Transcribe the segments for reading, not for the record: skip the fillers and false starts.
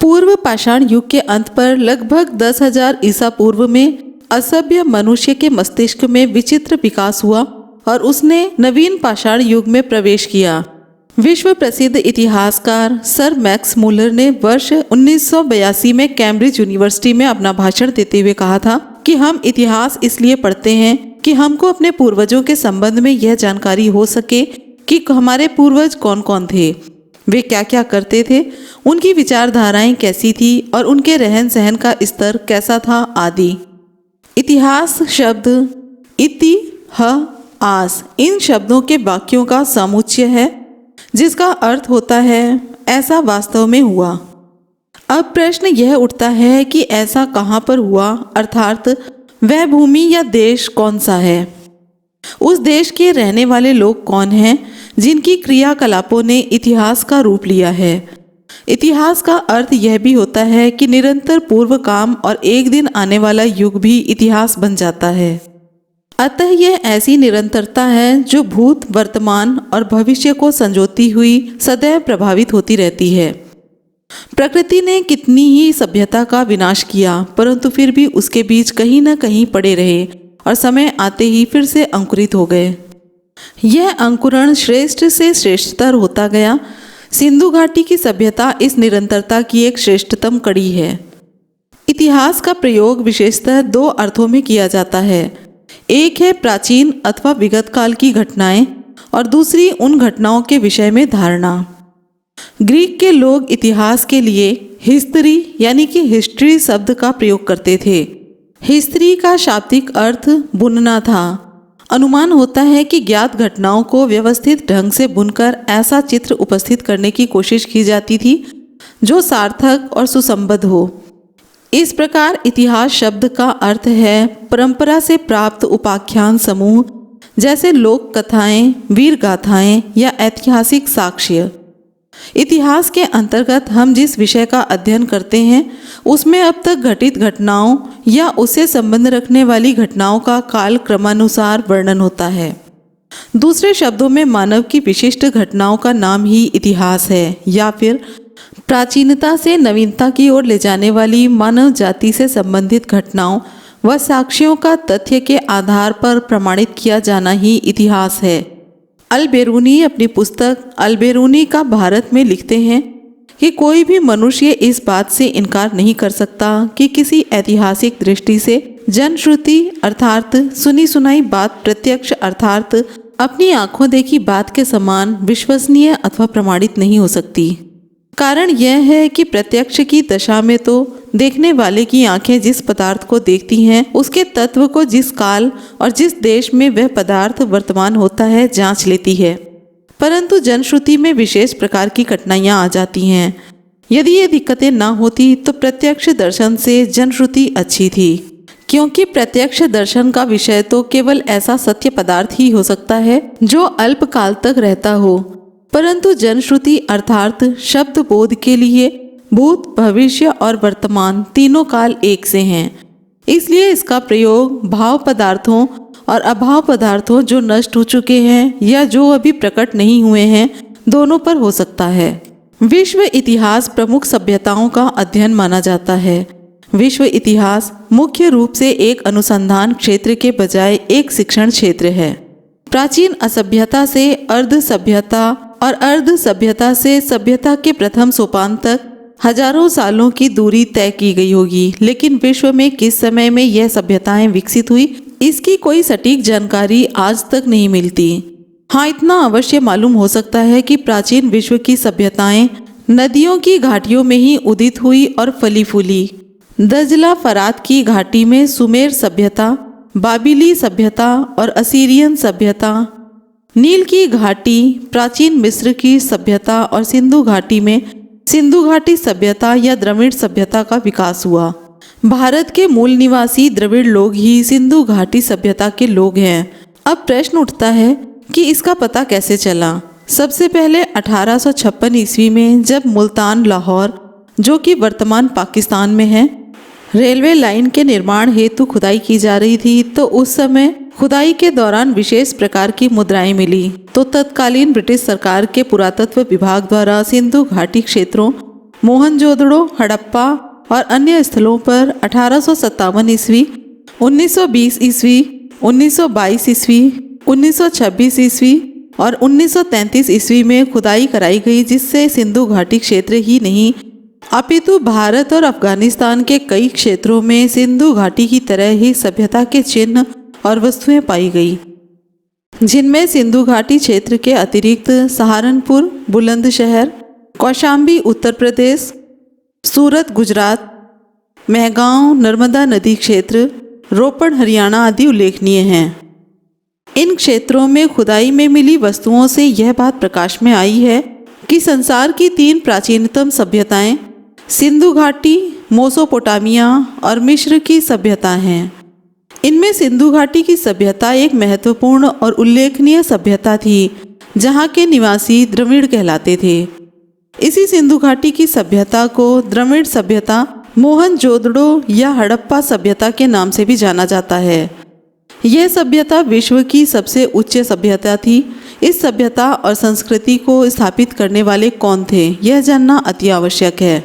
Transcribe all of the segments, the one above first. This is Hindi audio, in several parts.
पूर्व पाषाण युग के अंत पर लगभग 10,000 ईसा पूर्व में असभ्य मनुष्य के मस्तिष्क में विचित्र विकास हुआ और उसने नवीन पाषाण युग में प्रवेश किया। विश्व प्रसिद्ध इतिहासकार सर मैक्स मुलर ने वर्ष 1982 में कैम्ब्रिज यूनिवर्सिटी में अपना भाषण देते हुए कहा था कि हम इतिहास इसलिए पढ़ते हैं कि हमको अपने पूर्वजों के संबंध में यह जानकारी हो सके कि हमारे पूर्वज कौन कौन थे, वे क्या क्या करते थे, उनकी विचारधाराएं कैसी थी और उनके रहन सहन का स्तर कैसा था आदि। इतिहास शब्द इतिहास इन शब्दों के वाक्यों का समुच्चय है जिसका अर्थ होता है ऐसा वास्तव में हुआ। अब प्रश्न यह उठता है कि ऐसा कहाँ पर हुआ, अर्थात वह भूमि या देश कौन सा है, उस देश के रहने वाले लोग कौन हैं जिनकी क्रियाकलापों ने इतिहास का रूप लिया है। इतिहास का अर्थ यह भी होता है कि निरंतर पूर्व काम और एक दिन आने वाला युग भी इतिहास बन जाता है। अतः यह ऐसी निरंतरता है जो भूत, वर्तमान और भविष्य को संजोती हुई सदैव प्रभावित होती रहती है। प्रकृति ने कितनी ही सभ्यता का विनाश किया, परंतु फिर भी उसके बीज कहीं न कहीं पड़े रहे और समय आते ही फिर से अंकुरित हो गए। यह अंकुरण श्रेष्ठ से श्रेष्ठतर होता गया। सिंधु घाटी की सभ्यता इस निरंतरता की एक श्रेष्ठतम कड़ी है। इतिहास का प्रयोग विशेषतः दो अर्थों में किया जाता है। एक है प्राचीन अथवा विगत काल की घटनाएं और दूसरी उन घटनाओं के विषय में धारणा। ग्रीक के लोग इतिहास के लिए हिस्ट्री यानी कि हिस्ट्री शब्द का प्रयोग करते थे। हिस्ट्री का शाब्दिक अर्थ बुनना था। अनुमान होता है कि ज्ञात घटनाओं को व्यवस्थित ढंग से बुनकर ऐसा चित्र उपस्थित करने की कोशिश की जाती थी जो सार्थक और सुसंबद्ध हो। इस प्रकार इतिहास शब्द का अर्थ है परंपरा से प्राप्त उपाख्यान समूह, जैसे लोक कथाएं, वीर गाथाएं या ऐतिहासिक साक्ष्य। इतिहास के अंतर्गत हम जिस विषय का अध्ययन करते हैं उसमें अब तक घटित घटनाओं या उससे संबंध रखने वाली घटनाओं का काल क्रमानुसार वर्णन होता है। दूसरे शब्दों में मानव की विशिष्ट घटनाओं का नाम ही इतिहास है, या फिर प्राचीनता से नवीनता की ओर ले जाने वाली मानव जाति से संबंधित घटनाओं व साक्ष्यों का तथ्य के आधार पर प्रमाणित किया जाना ही इतिहास है। अल-बेरूनी अपनी पुस्तक अल-बेरूनी का भारत में लिखते हैं कि कोई भी मनुष्य इस बात से इनकार नहीं कर सकता कि किसी ऐतिहासिक दृष्टि से जनश्रुति अर्थात सुनी सुनाई बात प्रत्यक्ष अर्थात अपनी आंखों देखी बात के समान विश्वसनीय अथवा प्रमाणित नहीं हो सकती। कारण यह है कि प्रत्यक्ष की दशा में तो देखने वाले की आंखें जिस पदार्थ को देखती हैं उसके तत्व को जिस काल और जिस देश में वह पदार्थ वर्तमान होता है जांच लेती है, परंतु जनश्रुति में विशेष प्रकार की कठिनाइयां आ जाती हैं। यदि ये दिक्कतें ना होती तो प्रत्यक्ष दर्शन से जनश्रुति अच्छी थी, क्योंकि प्रत्यक्ष दर्शन का विषय तो केवल ऐसा सत्य पदार्थ ही हो सकता है जो अल्प काल तक रहता हो, परंतु जनश्रुति अर्थात शब्द बोध के लिए भूत, भविष्य और वर्तमान तीनों काल एक से हैं। इसलिए इसका प्रयोग भाव पदार्थों और अभाव पदार्थों जो नष्ट हो चुके हैं या जो अभी प्रकट नहीं हुए हैं दोनों पर हो सकता है। विश्व इतिहास प्रमुख सभ्यताओं का अध्ययन माना जाता है। विश्व इतिहास मुख्य रूप से एक अनुसंधान क्षेत्र के बजाय एक शिक्षण क्षेत्र है। प्राचीन असभ्यता से अर्ध सभ्यता और अर्ध सभ्यता से सभ्यता के प्रथम सोपान तक हजारों सालों की दूरी तय की गई होगी, लेकिन विश्व में किस समय में यह सभ्यताएं विकसित हुई इसकी कोई सटीक जानकारी आज तक नहीं मिलती। हाँ, इतना अवश्य मालूम हो सकता है कि प्राचीन विश्व की सभ्यताएं नदियों की घाटियों में ही उदित हुई और फली फूली। दजला फरात की घाटी में सुमेर सभ्यता, बाबिली सभ्यता और असीरियन सभ्यता, नील की घाटी, प्राचीन मिस्र की सभ्यता और सिंधु घाटी में सिंधु घाटी सभ्यता या द्रविड़ सभ्यता का विकास हुआ। भारत के मूल निवासी द्रविड़ लोग ही सिंधु घाटी सभ्यता के लोग हैं। अब प्रश्न उठता है कि इसका पता कैसे चला। सबसे पहले 1856 ईस्वी में जब मुल्तान लाहौर, जो कि वर्तमान पाकिस्तान में है, रेलवे लाइन के निर्माण हेतु खुदाई की जा रही थी, तो उस समय खुदाई के दौरान विशेष प्रकार की मुद्राएं मिली। तो तत्कालीन ब्रिटिश सरकार के पुरातत्व विभाग द्वारा सिंधु घाटी क्षेत्रों मोहनजोदड़ो, हड़प्पा और अन्य स्थलों पर 1857 ईस्वी, 1920 ईस्वी, 1922 ईस्वी, 1926 ईस्वी और 1933 ईस्वी में खुदाई कराई गई, जिससे सिंधु घाटी क्षेत्र ही नहीं अपितु भारत और अफगानिस्तान के कई क्षेत्रों में सिंधु घाटी की तरह ही सभ्यता के चिन्ह और वस्तुएं पाई गई, जिनमें सिंधु घाटी क्षेत्र के अतिरिक्त सहारनपुर, बुलंदशहर, कौशाम्बी उत्तर प्रदेश, सूरत गुजरात, महगांव नर्मदा नदी क्षेत्र, रोपड़ हरियाणा आदि उल्लेखनीय हैं। इन क्षेत्रों में खुदाई में मिली वस्तुओं से यह बात प्रकाश में आई है कि संसार की 3 प्राचीनतम सभ्यताएं सिंधु घाटी, मेसोपोटामिया और मिस्र की सभ्यता हैं। इनमें सिंधु घाटी की सभ्यता एक महत्वपूर्ण और उल्लेखनीय सभ्यता थी, जहाँ के निवासी द्रविड़ कहलाते थे। इसी सिंधु घाटी की सभ्यता को द्रविड़ सभ्यता, मोहनजोदड़ो या हड़प्पा सभ्यता के नाम से भी जाना जाता है। यह सभ्यता विश्व की सबसे उच्च सभ्यता थी। इस सभ्यता और संस्कृति को स्थापित करने वाले कौन थे, यह जानना अति आवश्यक है।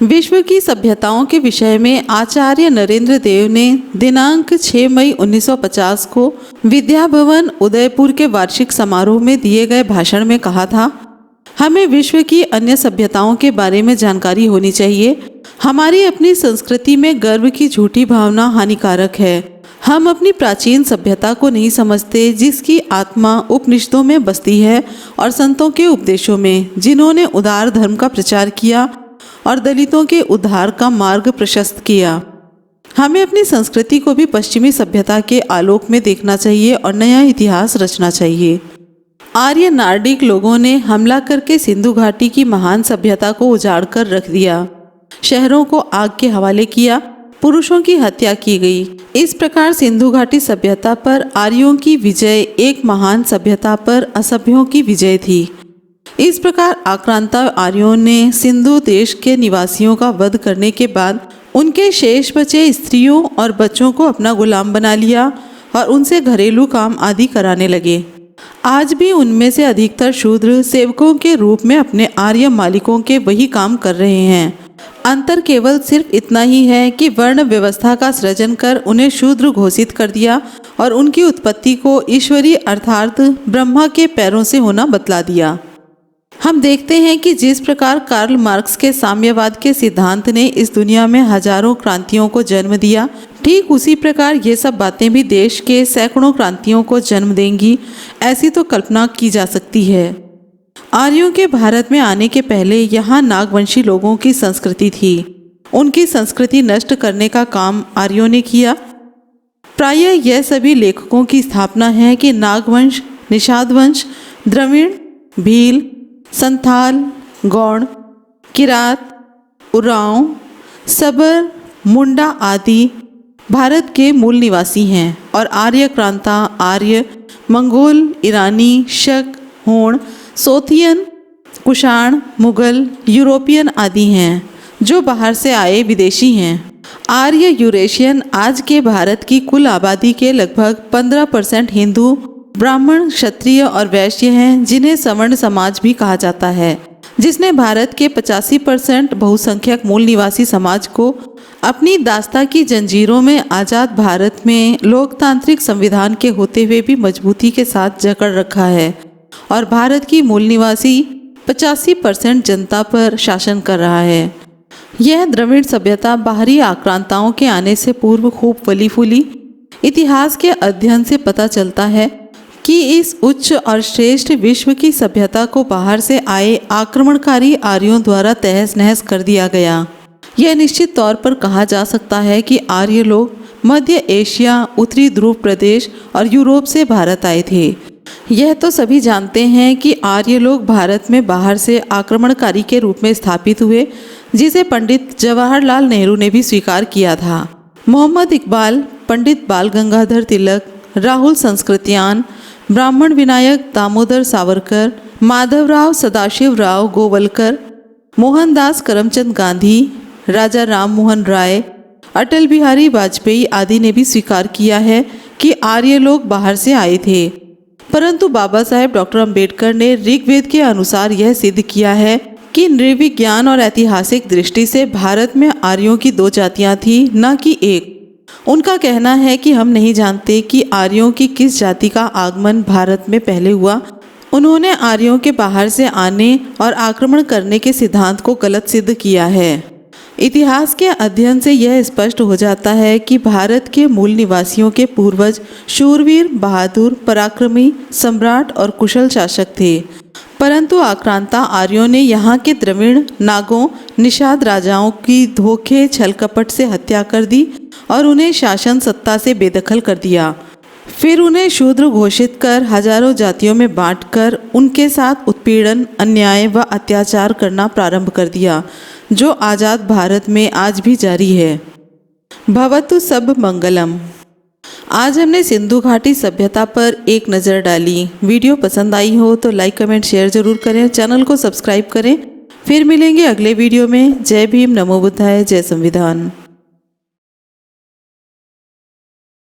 विश्व की सभ्यताओं के विषय में आचार्य नरेंद्र देव ने दिनांक 6 मई 1950 को विद्या भवन उदयपुर के वार्षिक समारोह में दिए गए भाषण में कहा था, हमें विश्व की अन्य सभ्यताओं के बारे में जानकारी होनी चाहिए। हमारी अपनी संस्कृति में गर्व की झूठी भावना हानिकारक है। हम अपनी प्राचीन सभ्यता को नहीं समझते, जिसकी आत्मा उपनिषदों में बसती है और संतों के उपदेशों में, जिन्होंने उदार धर्म का प्रचार किया और दलितों के उद्धार का मार्ग प्रशस्त किया। हमें अपनी संस्कृति को भी पश्चिमी सभ्यता के आलोक में देखना चाहिए और नया इतिहास रचना चाहिए। आर्य नार्डिक लोगों ने हमला करके सिंधु घाटी की महान सभ्यता को उजाड़ कर रख दिया। शहरों को आग के हवाले किया, पुरुषों की हत्या की गई। इस प्रकार सिंधु घाटी सभ्यता पर आर्यों की विजय एक महान सभ्यता पर असभ्यों की विजय थी। इस प्रकार आक्रांता आर्यों ने सिंधु देश के निवासियों का वध करने के बाद उनके शेष बचे स्त्रियों और बच्चों को अपना गुलाम बना लिया और उनसे घरेलू काम आदि कराने लगे। आज भी उनमें से अधिकतर शूद्र सेवकों के रूप में अपने आर्य मालिकों के वही काम कर रहे हैं। अंतर केवल सिर्फ इतना ही है कि वर्ण व्यवस्था का सृजन कर उन्हें शूद्र घोषित कर दिया और उनकी उत्पत्ति को ईश्वरीय अर्थात ब्रह्मा के पैरों से होना बतला दिया। हम देखते हैं कि जिस प्रकार कार्ल मार्क्स के साम्यवाद के सिद्धांत ने इस दुनिया में हजारों क्रांतियों को जन्म दिया, ठीक उसी प्रकार ये सब बातें भी देश के सैकड़ों क्रांतियों को जन्म देंगी, ऐसी तो कल्पना की जा सकती है। आर्यों के भारत में आने के पहले यहाँ नागवंशी लोगों की संस्कृति थी। उनकी संस्कृति नष्ट करने का काम आर्यों ने किया। प्रायः यह सभी लेखकों की स्थापना है कि नागवंश, निषाद वंश, द्रविड़, भील, संथाल, गौड़, किरात, उरांव, सबर, मुंडा आदि भारत के मूल निवासी हैं और आर्य क्रांता आर्य, मंगोल, ईरानी, शक, होण, सोथियन, कुषाण, मुगल, यूरोपियन आदि हैं जो बाहर से आए विदेशी हैं। आर्य यूरेशियन आज के भारत की कुल आबादी के लगभग 15% हिंदू, ब्राह्मण, क्षत्रिय और वैश्य हैं, जिन्हें सवर्ण समाज भी कहा जाता है, जिसने भारत के 85% बहुसंख्यक मूल निवासी समाज को अपनी दास्ता की जंजीरों में आज़ाद भारत में लोकतांत्रिक संविधान के होते हुए भी मजबूती के साथ जकड़ रखा है और भारत की मूल निवासी 85% जनता पर शासन कर रहा है। यह द्रविड़ सभ्यता बाहरी आक्रांताओं के आने से पूर्व खूब फली फूली। इतिहास के अध्ययन से पता चलता है कि इस उच्च और श्रेष्ठ विश्व की सभ्यता को बाहर से आए आक्रमणकारी आर्यों द्वारा तहस नहस कर दिया गया। यह निश्चित तौर पर कहा जा सकता है कि आर्य लोग मध्य एशिया, उत्तरी ध्रुव प्रदेश और यूरोप से भारत आए थे। यह तो सभी जानते हैं कि आर्य लोग भारत में बाहर से आक्रमणकारी के रूप में स्थापित हुए, जिसे पंडित जवाहरलाल नेहरू ने भी स्वीकार किया था। मोहम्मद इकबाल, पंडित बाल गंगाधर तिलक, राहुल संस्कृत्यान, ब्राह्मण विनायक दामोदर सावरकर, माधवराव सदाशिवराव गोवलकर, मोहनदास करमचंद गांधी, राजा राम मोहन राय, अटल बिहारी वाजपेयी आदि ने भी स्वीकार किया है कि आर्य लोग बाहर से आए थे। परंतु बाबा साहेब डॉक्टर अंबेडकर ने ऋग्वेद के अनुसार यह सिद्ध किया है कि नृविज्ञान और ऐतिहासिक दृष्टि से भारत में आर्यों की दो जातियां थी, न कि एक। उनका कहना है कि हम नहीं जानते कि आर्यों की किस जाति का आगमन भारत में पहले हुआ। उन्होंने आर्यों के बाहर से आने और आक्रमण करने के सिद्धांत को गलत सिद्ध किया है। इतिहास के अध्ययन से यह स्पष्ट हो जाता है कि भारत के मूल निवासियों के पूर्वज शूरवीर, बहादुर, पराक्रमी, सम्राट और कुशल शासक थे, परंतु आक्रांता आर्यों ने यहाँ के द्रविड़, नागों, निषाद राजाओं की धोखे छल कपट से हत्या कर दी और उन्हें शासन सत्ता से बेदखल कर दिया। फिर उन्हें शूद्र घोषित कर हजारों जातियों में बांटकर उनके साथ उत्पीड़न, अन्याय व अत्याचार करना प्रारंभ कर दिया, जो आज़ाद भारत में आज भी जारी है। भवतु सब मंगलम। आज हमने सिंधु घाटी सभ्यता पर एक नज़र डाली। वीडियो पसंद आई हो तो लाइक, कमेंट, शेयर जरूर करें। चैनल को सब्सक्राइब करें। फिर मिलेंगे अगले वीडियो में। जय भीम, नमो बुद्धाय, जय संविधान।